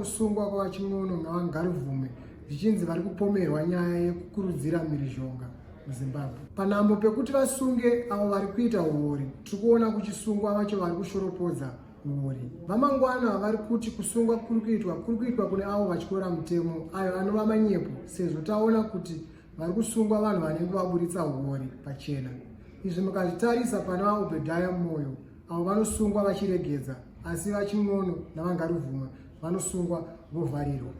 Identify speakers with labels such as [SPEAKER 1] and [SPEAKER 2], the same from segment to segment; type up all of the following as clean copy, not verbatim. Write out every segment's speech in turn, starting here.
[SPEAKER 1] kusungwa kwavachimwono navangarubvume zvichinzi vari kupomerwa nyaya yekukurudzira mhirizhonga muZimbabwe. Panhambo pekuti vasunge avo vari kuita uori, tiri kuona kuchisungwa vacho vari kushoropodza uori. Vamangwana vari kuti kusungwa kuri kuitwa kune avo vatyora mutemo ayo anova manyepo, sezvo taona kuti vari kusungwa vanhu vanenge vaburitsa uori pachena. Izvi mukazvitarisa pana vaObhedhaya Moyo, avo vanosungwa vachiregedza, asi vachimwono navangarubvuma vanosungwa vovharirwa.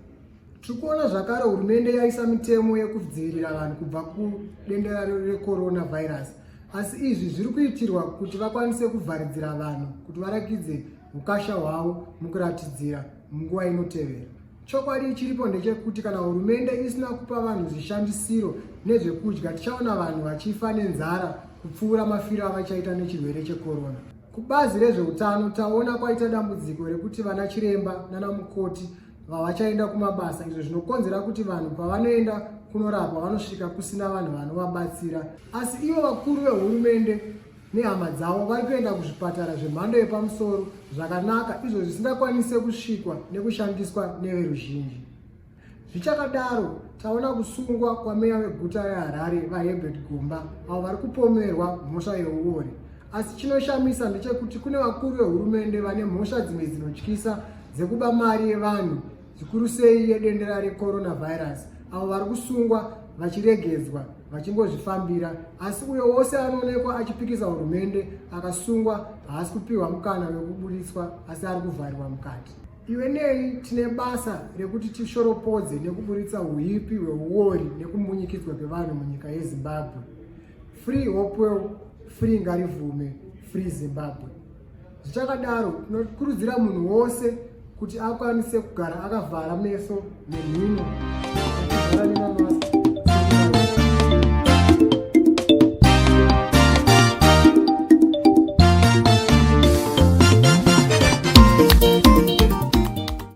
[SPEAKER 1] Tiri kuona zvakare hurumende yaisa mitemo yekudzivirira vanhu kubva kudendera recoronavirus, asi izvi zviri kuitirwa kuti vakwanise kuvharidzira vanhu kuti varakidze ukasha hwavo mukuratidzira munguva inotevera. Chokwadi chiripo ndechekuti kana hurumende isina kupa vanhu zvishandisiro nezvekudya, tichaona vanhu vachifa nenzara kupfuura mafiro avachaita nechirwere chekorona. Kubazi rezveutano taona kwaita dambudziko rekuti vana chiremba nana mukoti vachaenda kumabasa, izvo zvinokonzera kuti vanhu pavanoenda kunorapwa vanosvika kusina vanhu vanovabatsira. Asi ivo vakuru vehurumende nehama dzavo vari kuenda kuzvipatara zvemhando yepamusoro zvakanaka, izvo zvisingakwanise kusvikwa nekushandiswa neveruzhinji. Zvichakadaro, taona kusungwa kwameya weguta reHarare vaHerbert Gomba, avo vari kupomerwa mhosva yeuori. Asi chinoshamisa ndechekuti kune vakuru vehurumende vane mhosva dzimwe dzinotyisa dzekuba mari yevanhu, zvikuru sei yedendera recoronavirus, avo vari kusungwa vachiregedzwa vachingozvifambira. Asi uyo wose anoonekwa achipikisa hurumende akasungwa haasi kupiwa mukana wekuburitswa, asi ari kuvharirwa mukati. Iwe nei tine basa rekuti tishoropodze nekuburitsa uhipi hweuori nekumunyikidzwa kwevanhu munyika yeZimbabwe. Free Hopewell, free Ngarivhume, free Zimbabwe. Zvichakadaro, tinokurudzira munhu wose kuti akwanise kugara akavhara meso nemhino.